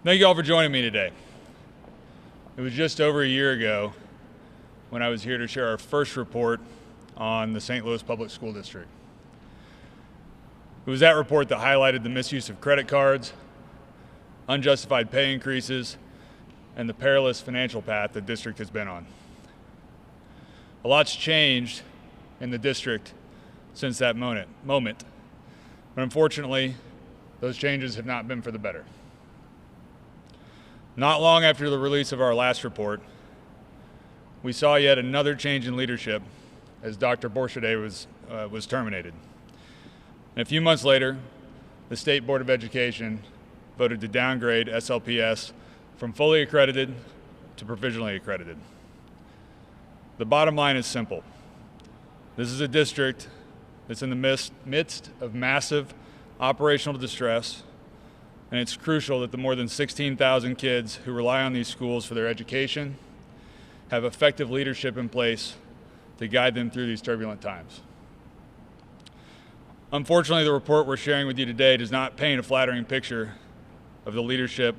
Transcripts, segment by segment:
Thank you all for joining me today. It was just over a year ago when I was here to share our first report on the St. Louis Public School District. It was that report that highlighted the misuse of credit cards, unjustified pay increases, and the perilous financial path the district has been on. A lot's changed in the district since that moment, but unfortunately, those changes have not been for the better. Not long after the release of our last report, we saw yet another change in leadership as Dr. Bourchadet was terminated. And a few months later, the State Board of Education voted to downgrade SLPS from fully accredited to provisionally accredited. The bottom line is simple. This is a district that's in the midst of massive operational distress, and it's crucial that the more than 16,000 kids who rely on these schools for their education have effective leadership in place to guide them through these turbulent times. Unfortunately, the report we're sharing with you today does not paint a flattering picture of the leadership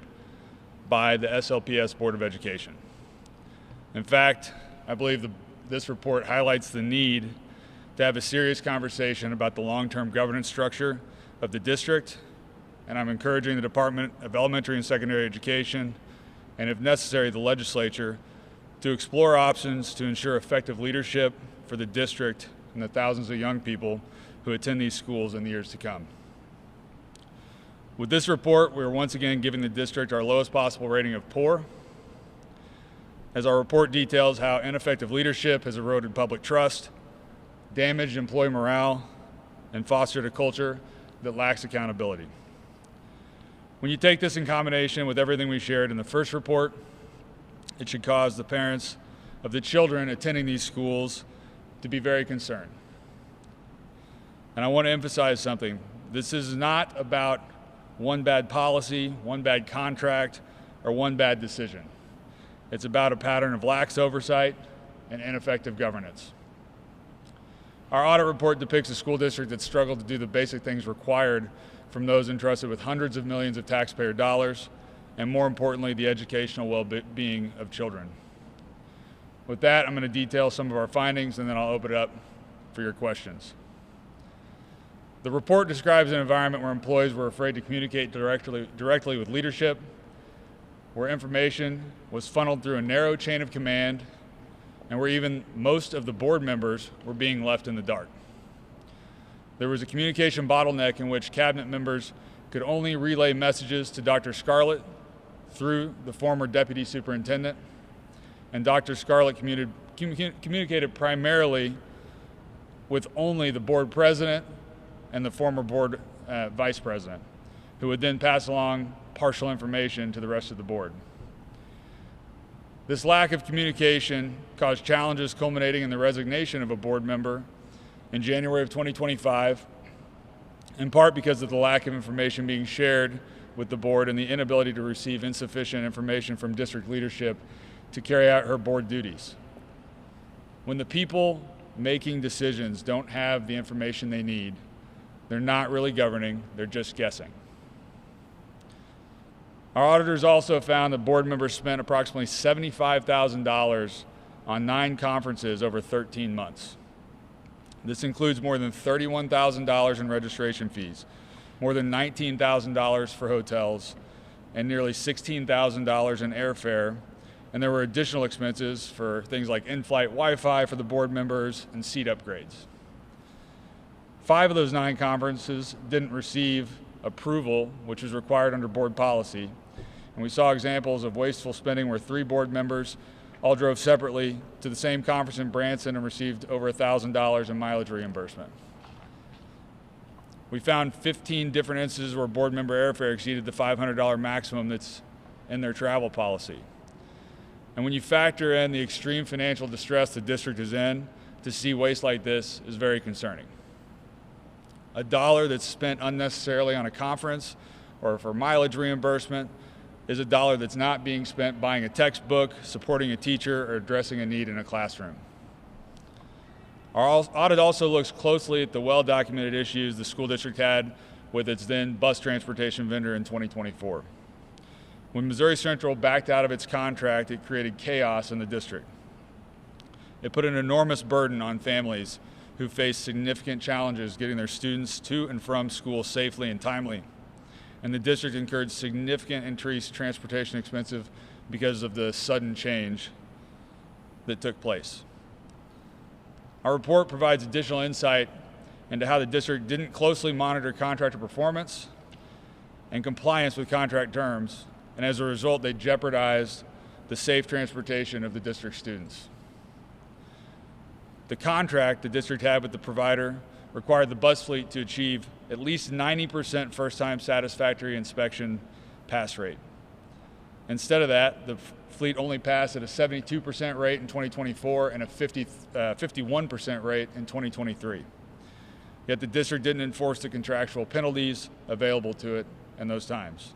by the SLPS Board of Education. In fact, I believe this report highlights the need to have a serious conversation about the long-term governance structure of the district, and I'm encouraging the Department of Elementary and Secondary Education, and if necessary, the legislature, to explore options to ensure effective leadership for the district and the thousands of young people who attend these schools in the years to come. With this report, we are once again giving the district our lowest possible rating of poor, as our report details how ineffective leadership has eroded public trust, damaged employee morale, and fostered a culture that lacks accountability. When you take this in combination with everything we shared in the first report, it should cause the parents of the children attending these schools to be very concerned. And I want to emphasize something. This is not about one bad policy, one bad contract, or one bad decision. It's about a pattern of lax oversight and ineffective governance. Our audit report depicts a school district that struggled to do the basic things required from those entrusted with hundreds of millions of taxpayer dollars, and more importantly, the educational well-being of children. With that, I'm going to detail some of our findings, and then I'll open it up for your questions. The report describes an environment where employees were afraid to communicate directly with leadership, where information was funneled through a narrow chain of command, and where even most of the board members were being left in the dark. There was a communication bottleneck in which cabinet members could only relay messages to Dr. Scarlett through the former deputy superintendent, and Dr. Scarlett communicated primarily with only the board president and the former board vice president, who would then pass along partial information to the rest of the board. This lack of communication caused challenges culminating in the resignation of a board member in January of 2025, in part because of the lack of information being shared with the board and the inability to receive insufficient information from district leadership to carry out her board duties. When the people making decisions don't have the information they need, they're not really governing, they're just guessing. Our auditors also found that board members spent approximately $75,000 on 9 conferences over 13 months. This includes more than $31,000 in registration fees, more than $19,000 for hotels, and nearly $16,000 in airfare, and there were additional expenses for things like in-flight Wi-Fi for the board members and seat upgrades. 5 of those 9 conferences didn't receive approval, which is required under board policy, and we saw examples of wasteful spending where 3 board members all drove separately to the same conference in Branson and received over $1,000 in mileage reimbursement. We found 15 different instances where board member airfare exceeded the $500 maximum that's in their travel policy. And when you factor in the extreme financial distress the district is in, to see waste like this is very concerning. A dollar that's spent unnecessarily on a conference or for mileage reimbursement is a dollar that's not being spent buying a textbook, supporting a teacher, or addressing a need in a classroom. Our audit also looks closely at the well-documented issues the school district had with its then bus transportation vendor in 2024. When Missouri Central backed out of its contract, it created chaos in the district. It put an enormous burden on families who faced significant challenges getting their students to and from school safely and timely. And the district incurred significant increased transportation expenses because of the sudden change that took place. Our report provides additional insight into how the district didn't closely monitor contractor performance and compliance with contract terms, and as a result, they jeopardized the safe transportation of the district students. The contract the district had with the provider required the bus fleet to achieve at least 90% first-time satisfactory inspection pass rate. Instead of that, the fleet only passed at a 72% rate in 2024 and a 51% rate in 2023. Yet the district didn't enforce the contractual penalties available to it in those times.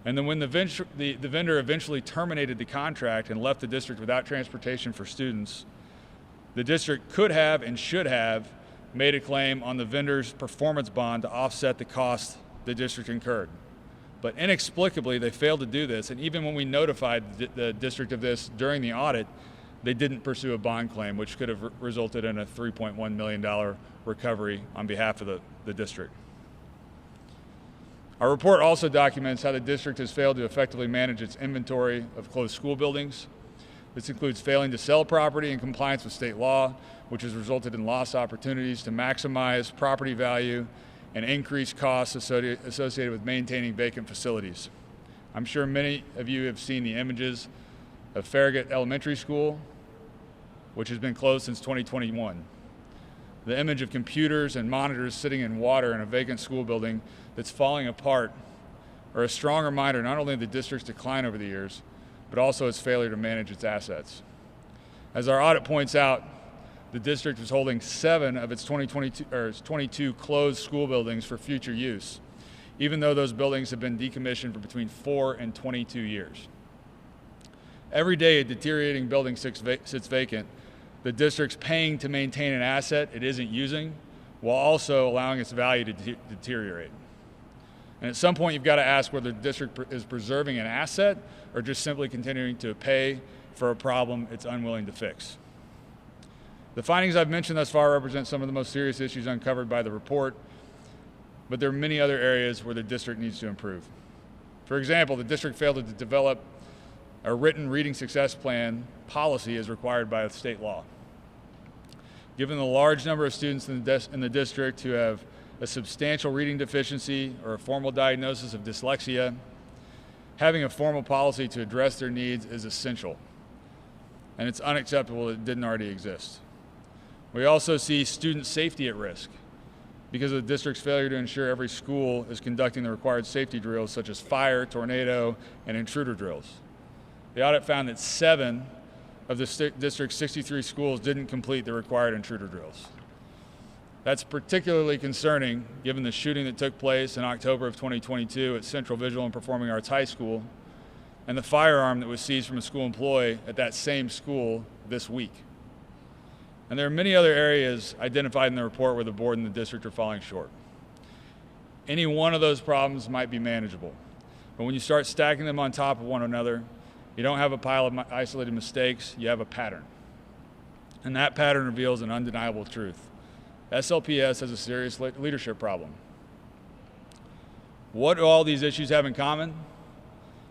And then when the vendor eventually terminated the contract and left the district without transportation for students, the district could have and should have made a claim on the vendor's performance bond to offset the cost the district incurred. But inexplicably, they failed to do this, and even when we notified the district of this during the audit, they didn't pursue a bond claim, which could have resulted in a $3.1 million recovery on behalf of the district. Our report also documents how the district has failed to effectively manage its inventory of closed school buildings. This includes failing to sell property in compliance with state law, which has resulted in lost opportunities to maximize property value and increase costs associated with maintaining vacant facilities. I'm sure many of you have seen the images of Farragut Elementary School, which has been closed since 2021. The image of computers and monitors sitting in water in a vacant school building that's falling apart are a strong reminder not only of the district's decline over the years, but also its failure to manage its assets. As our audit points out, the district is holding 7 of its 22 closed school buildings for future use, even though those buildings have been decommissioned for between 4 and 22 years. Every day a deteriorating building sits vacant, the district's paying to maintain an asset it isn't using, while also allowing its value to deteriorate. And at some point, you've got to ask whether the district is preserving an asset or just simply continuing to pay for a problem it's unwilling to fix. The findings I've mentioned thus far represent some of the most serious issues uncovered by the report, but there are many other areas where the district needs to improve. For example, the district failed to develop a written reading success plan policy as required by state law. Given the large number of students in the district who have a substantial reading deficiency or a formal diagnosis of dyslexia, having a formal policy to address their needs is essential, and it's unacceptable that it didn't already exist. We also see student safety at risk because of the district's failure to ensure every school is conducting the required safety drills such as fire, tornado, and intruder drills. The audit found that 7 of the district's 63 schools didn't complete the required intruder drills. That's particularly concerning given the shooting that took place in October of 2022 at Central Visual and Performing Arts High School and the firearm that was seized from a school employee at that same school this week. And there are many other areas identified in the report where the board and the district are falling short. Any one of those problems might be manageable, but when you start stacking them on top of one another, you don't have a pile of isolated mistakes, you have a pattern. And that pattern reveals an undeniable truth. SLPS has a serious leadership problem. What do all these issues have in common?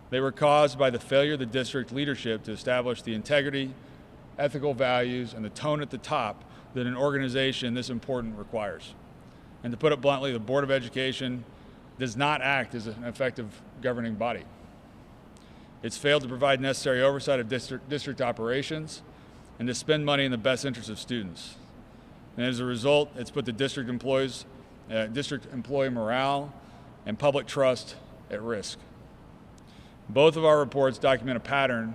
They were caused by the failure of the district leadership to establish the integrity, ethical values, and the tone at the top that an organization this important requires. And to put it bluntly, the Board of Education does not act as an effective governing body. It's failed to provide necessary oversight of district operations and to spend money in the best interest of students. And as a result, it's put the district employee morale and public trust at risk. Both of our reports document a pattern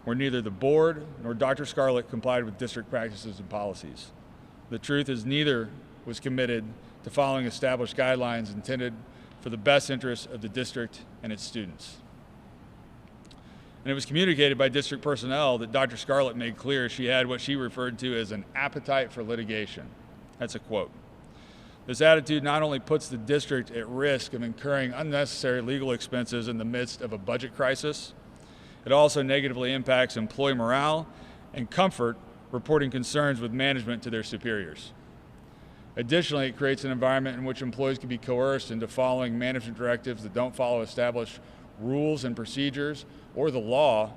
where neither the board nor Dr. Scarlett complied with district practices and policies. The truth is neither was committed to following established guidelines intended for the best interests of the district and its students. And it was communicated by district personnel that Dr. Scarlett made clear she had what she referred to as an appetite for litigation. That's a quote. This attitude not only puts the district at risk of incurring unnecessary legal expenses in the midst of a budget crisis, it also negatively impacts employee morale and comfort reporting concerns with management to their superiors. Additionally, it creates an environment in which employees can be coerced into following management directives that don't follow established rules and procedures or the law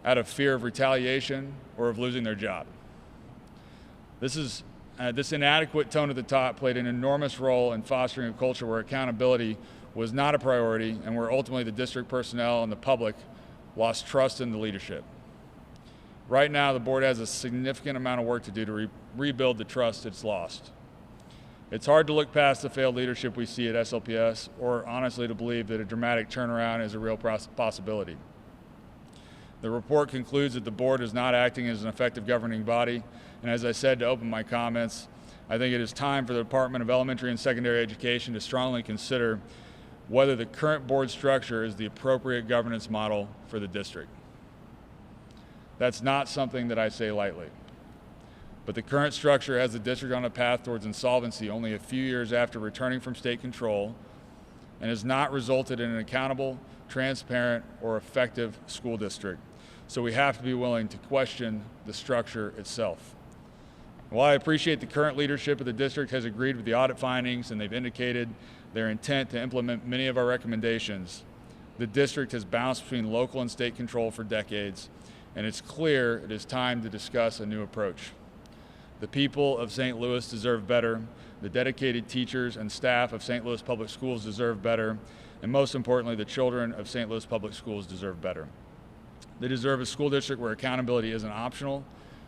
out of fear of retaliation or of losing their job. This inadequate tone at the top played an enormous role in fostering a culture where accountability was not a priority and where ultimately the district personnel and the public lost trust in the leadership. Right now, the board has a significant amount of work to do to rebuild the trust it's lost. It's hard to look past the failed leadership we see at SLPS, or honestly to believe that a dramatic turnaround is a real possibility. The report concludes that the board is not acting as an effective governing body, and as I said to open my comments, I think it is time for the Department of Elementary and Secondary Education to strongly consider whether the current board structure is the appropriate governance model for the district. That's not something that I say lightly. But the current structure has the district on a path towards insolvency only a few years after returning from state control and has not resulted in an accountable, transparent, or effective school district. So we have to be willing to question the structure itself. While I appreciate the current leadership of the district has agreed with the audit findings and they've indicated their intent to implement many of our recommendations, the district has bounced between local and state control for decades, and it's clear it is time to discuss a new approach. The people of St. Louis deserve better. The dedicated teachers and staff of St. Louis Public Schools deserve better. And most importantly, the children of St. Louis Public Schools deserve better. They deserve a school district where accountability isn't optional,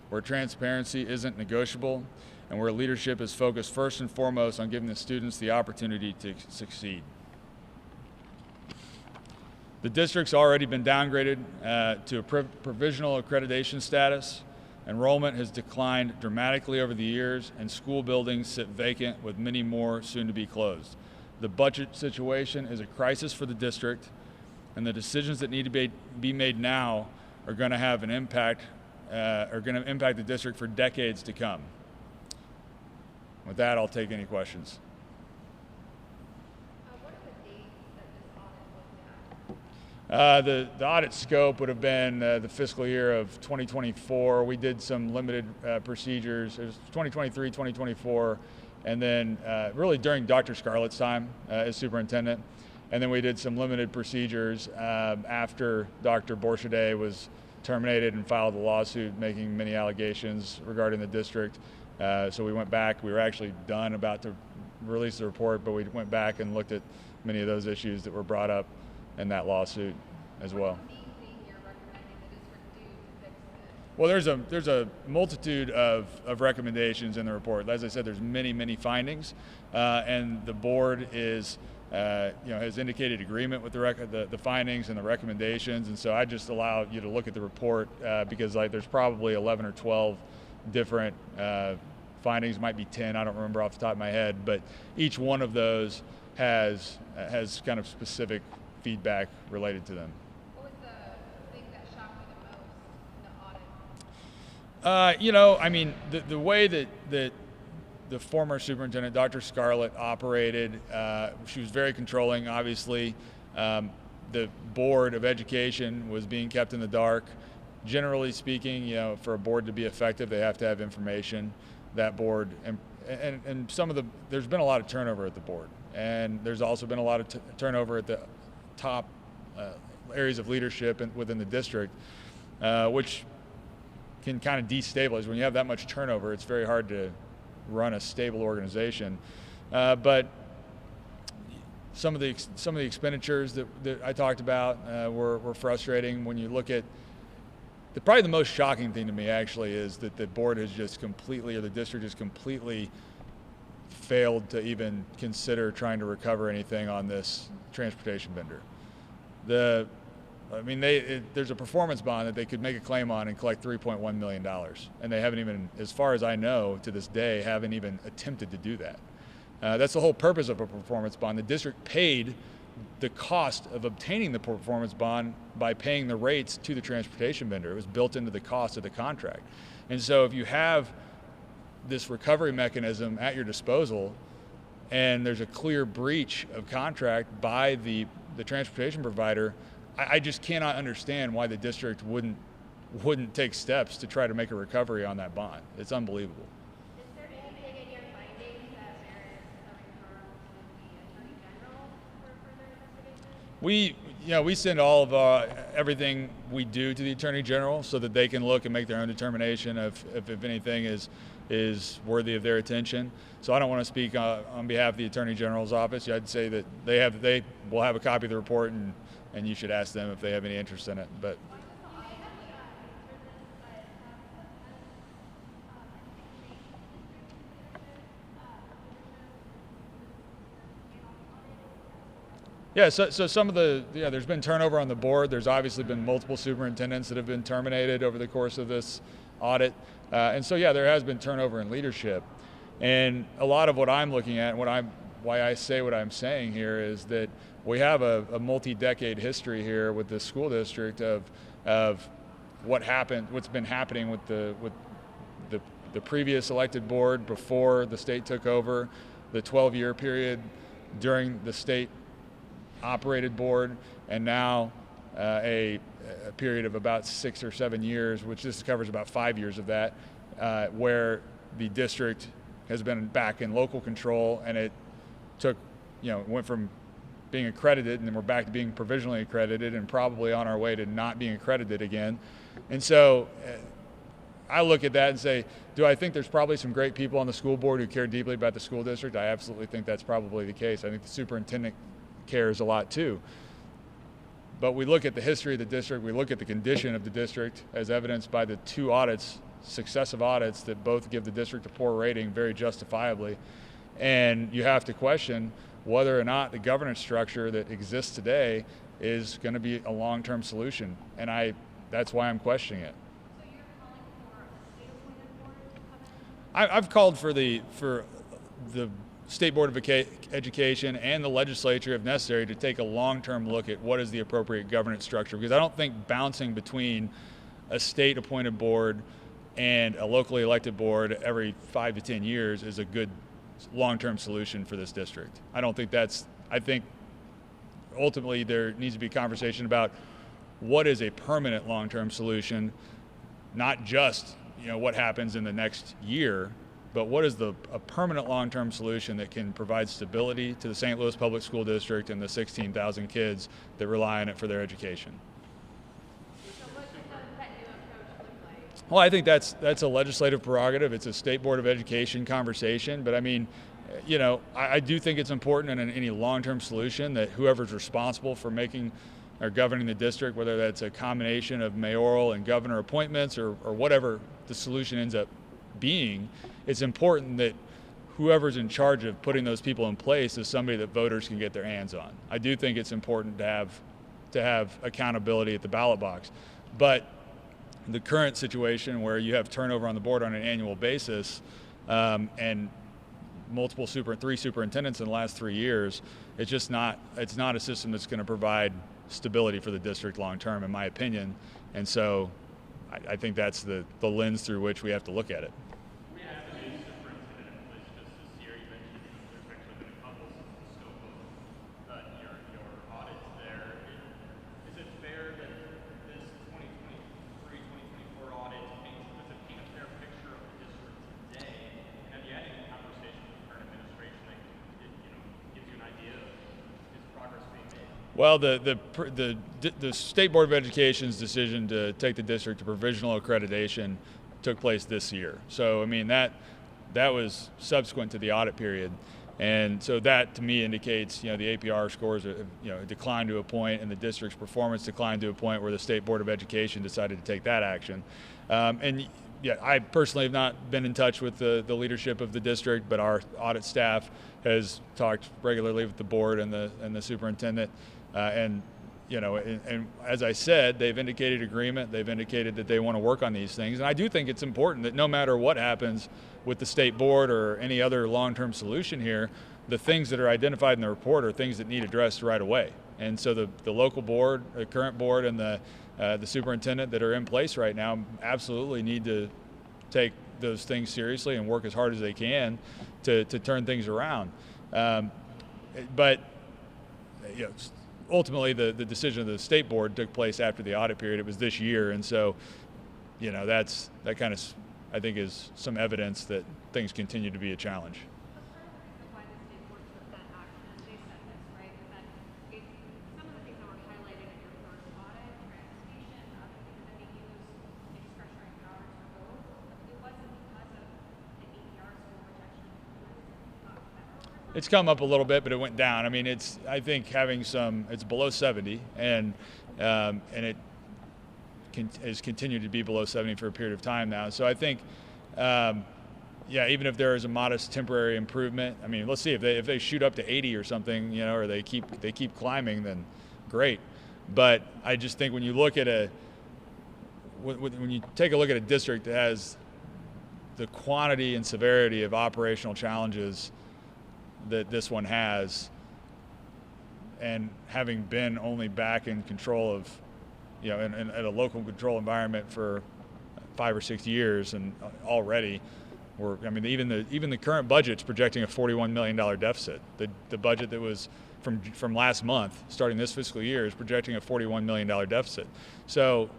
where transparency isn't negotiable, and where leadership is focused first and foremost on giving the students the opportunity to succeed. The district's already been downgraded to a provisional accreditation status. Enrollment has declined dramatically over the years, and school buildings sit vacant with many more soon to be closed. The budget situation is a crisis for the district, and the decisions that need to be made now are going to have an impact, the district for decades to come. With that, I'll take any questions. What are the dates that this audit looked at? The audit scope would have been the fiscal year of 2024. We did some limited procedures. It was 2023, 2024, and then really during Dr. Scarlett's time as superintendent. And then we did some limited procedures after Dr. Borchaday was terminated and filed a lawsuit making many allegations regarding the district. So we went back. We were actually done, about to release the report, but we went back and looked at many of those issues that were brought up in that lawsuit as well. Well, there's a multitude of recommendations in the report. As I said, there's many findings, and the board is has indicated agreement with the findings and the recommendations. And so I just allow you to look at the report because there's probably 11 or 12 different findings, might be 10. I don't remember off the top of my head, but each one of those has kind of specific feedback related to them. What was the thing that shocked you the most in the audit? The way that the former superintendent, Dr. Scarlett, operated, she was very controlling, obviously. The Board of Education was being kept in the dark. Generally speaking, for a board to be effective, they have to have information. That board, and there's been a lot of turnover at the board, and there's also been a lot of turnover at the top areas of leadership within the district, which can kind of destabilize. When you have that much turnover, it's very hard to run a stable organization. But some of the expenditures that I talked about were frustrating. When you look at probably the most shocking thing to me actually is that the board has just completely, or the district has completely failed to even consider trying to recover anything on this transportation vendor. There's a performance bond that they could make a claim on and collect $3.1 million. And they haven't even, as far as I know, to this day, haven't even attempted to do that. That's the whole purpose of a performance bond. The district paid the cost of obtaining the performance bond by paying the rates to the transportation vendor. It was built into the cost of the contract. And so if you have this recovery mechanism at your disposal, and there's a clear breach of contract by the transportation provider, I just cannot understand why the district wouldn't take steps to try to make a recovery on that bond. It's unbelievable. Is there anything in your findings that merits a referral to the Attorney General for further investigation? We send all of everything we do to the Attorney General so that they can look and make their own determination of if anything is worthy of their attention. So I don't want to speak on behalf of the Attorney General's office. I'd say that they will have a copy of the report, and you should ask them if they have any interest in it. But yeah, so some of there's been turnover on the board. There's obviously been multiple superintendents that have been terminated over the course of this audit. And so, there has been turnover in leadership. And a lot of what I'm looking at and why I say what I'm saying here is that we have a multi-decade history here with the school district of what's been happening with the previous elected board before the state took over, the 12-year period during the state operated board, and now a period of about 6 or 7 years, which this covers about 5 years of that, where the district has been back in local control, and it went from being accredited, and then we're back to being provisionally accredited, and probably on our way to not being accredited again. And so I look at that and say, do I think there's probably some great people on the school board who care deeply about the school district? I absolutely think that's probably the case. I think the superintendent cares a lot too. But we look at the history of the district, we look at the condition of the district as evidenced by the 2 audits, successive audits that both give the district a poor rating very justifiably. And you have to question whether or not the governance structure that exists today is going to be a long-term solution. And that's why I'm questioning it. So you're calling for a state-appointed board to come in? I've called for the State Board of Education and the legislature, if necessary, to take a long-term look at what is the appropriate governance structure, because I don't think bouncing between a state-appointed board and a locally elected board every 5 to 10 years is a good long-term solution for this district. I think ultimately there needs to be a conversation about what is a permanent long-term solution, not just what happens in the next year, but what is a permanent long-term solution that can provide stability to the St. Louis Public School District and the 16,000 kids that rely on it for their education. So what does that new approach look like? Well, I think that's a legislative prerogative. It's a State Board of Education conversation. But I mean, I do think it's important in any long-term solution that whoever's responsible for making or governing the district, whether that's a combination of mayoral and governor appointments or whatever the solution ends up being, it's important that whoever's in charge of putting those people in place is somebody that voters can get their hands on. I do think it's important to have accountability at the ballot box. But the current situation where you have turnover on the board on an annual basis and three superintendents in the last 3 years, it's not a system that's going to provide stability for the district long term, in my opinion. And so I think that's the lens through which we have to look at it. We have a new superintendent in place just this year. You mentioned there's actually been a couple since the scope of your audits there. Is it fair that this 2023-2024 audit does it paint a fair picture of the district today? And have you had any conversations with the current administration that gives you an idea of is progress being made? Well, the State Board of Education's decision to take the district to provisional accreditation took place this year. So, I mean, that was subsequent to the audit period. And so that, to me, indicates, the APR scores declined to a point, and the district's performance declined to a point where the State Board of Education decided to take that action. I personally have not been in touch with the leadership of the district, but our audit staff has talked regularly with the board and the superintendent. And as I said, they've indicated agreement. They've indicated that they want to work on these things. And I do think it's important that no matter what happens with the state board or any other long-term solution here, the things that are identified in the report are things that need addressed right away. And so the local board, the current board, and the superintendent that are in place right now absolutely need to take those things seriously and work as hard as they can to turn things around. But ultimately, the decision of the state board took place after the audit period. It was this year, and so that kind of, I think, is some evidence that things continue to be a challenge. Why the state board took that action, they said this, right? That some of the things that were highlighted in your first audit, transportation, other things that they use discretionary powers for those, it wasn't because of the APR score, which actually got better. It's come up a little bit, but it went down. I mean, I think it's below 70, and it has continued to be below 70 for a period of time now. So I think, even if there is a modest temporary improvement, I mean, let's see if they shoot up to 80 or something, or they keep climbing, then great. But I just think when you take a look at a district that has the quantity and severity of operational challenges that this one has, and having been only back in control of, in a local control environment for 5 or 6 years, and already even the current budget's projecting a $41 million deficit. The budget that was from last month, starting this fiscal year, is projecting a $41 million deficit. So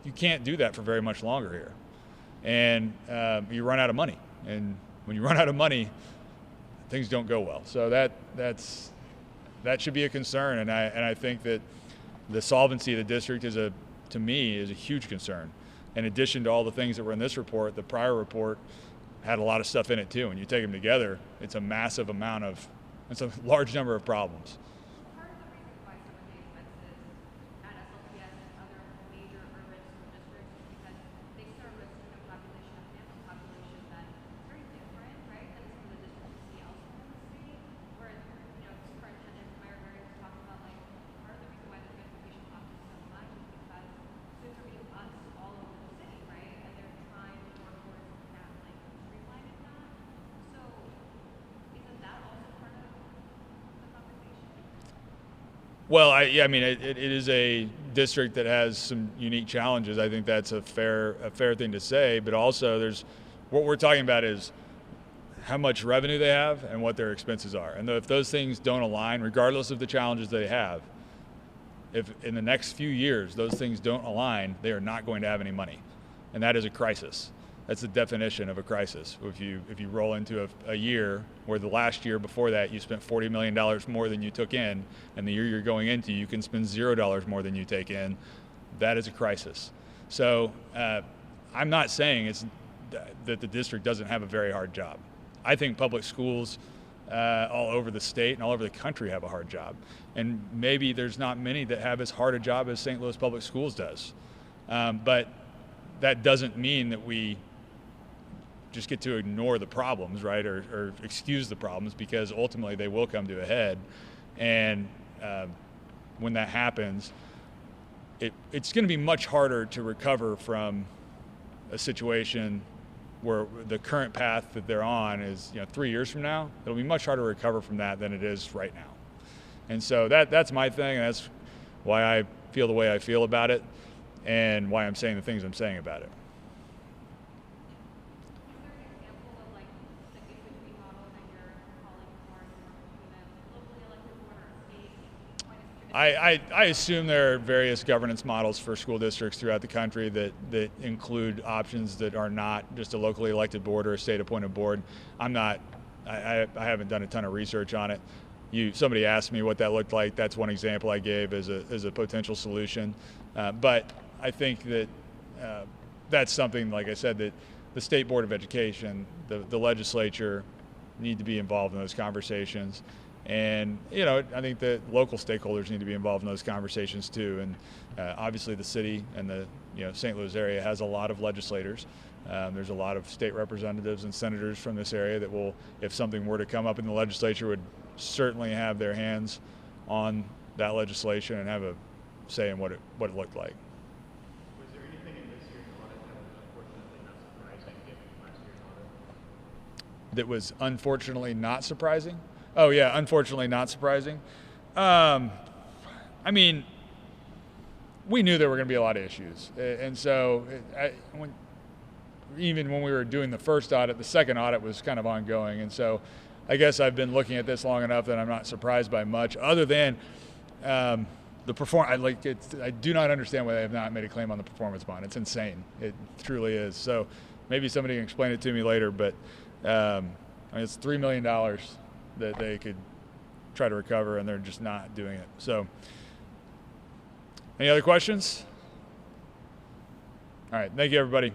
you can't do that for very much longer here, and you run out of money. And when you run out of money, things don't go well. So that should be a concern, and I think that the solvency of the district to me is a huge concern. In addition to all the things that were in this report, the prior report had a lot of stuff in it too. When you take them together, it's a large number of problems. Part of the reason why some of the expenses at SLPS and other major urban school districts is because they serve a student population, a family population that is very different, right, than some of the districts you see elsewhere in the state. Where, Superintendent Meyer talked about, like, part of the reason why the transportation costs so much is because students are being bused all over the city, right, and they're trying to work towards that, like, streamlining that. So isn't that also part of the conversation? Well, it is a district that has some unique challenges. I think that's a fair thing to say. But also, what we're talking about is how much revenue they have and what their expenses are. And if those things don't align, regardless of the challenges they have, if in the next few years those things don't align, they are not going to have any money, and that is a crisis. That's the definition of a crisis. If you roll into a year where the last year before that you spent $40 million more than you took in, and the year you're going into you can spend $0 more than you take in, that is a crisis. So I'm not saying that the district doesn't have a very hard job. I think public schools all over the state and all over the country have a hard job. And maybe there's not many that have as hard a job as St. Louis Public Schools does. But that doesn't mean that we just get to ignore the problems, right, or excuse the problems, because ultimately they will come to a head. And when that happens, it's going to be much harder to recover from a situation where the current path that they're on is 3 years from now. It'll be much harder to recover from that than it is right now. And so that's my thing, and that's why I feel the way I feel about it, and why I'm saying the things I'm saying about it. Is there an example of, like, the in-between model that you're calling for between a locally elected board or a state appointed? I assume there are various governance models for school districts throughout the country that include options that are not just a locally elected board or a state appointed board. I haven't done a ton of research on it. Somebody asked me what that looked like. That's one example I gave as a potential solution. But I think that that's something, like I said, that the State Board of Education, the legislature need to be involved in those conversations. And, I think that local stakeholders need to be involved in those conversations too. And obviously the city and the St. Louis area has a lot of legislators. There's a lot of state representatives and senators from this area that will, if something were to come up in the legislature, would certainly have their hands on that legislation and have a say in what it looked like. Was there anything in this year's audit that was unfortunately not surprising given last year's audit? That was unfortunately not surprising? Oh yeah, unfortunately not surprising. We knew there were going to be a lot of issues, and so even when we were doing the first audit, the second audit was kind of ongoing, and so I guess I've been looking at this long enough that I'm not surprised by much, other than the I do not understand why they have not made a claim on the performance bond. It's insane. It truly is. So maybe somebody can explain it to me later, but it's $3 million that they could try to recover, and they're just not doing it. So any other questions? All right. Thank you, everybody.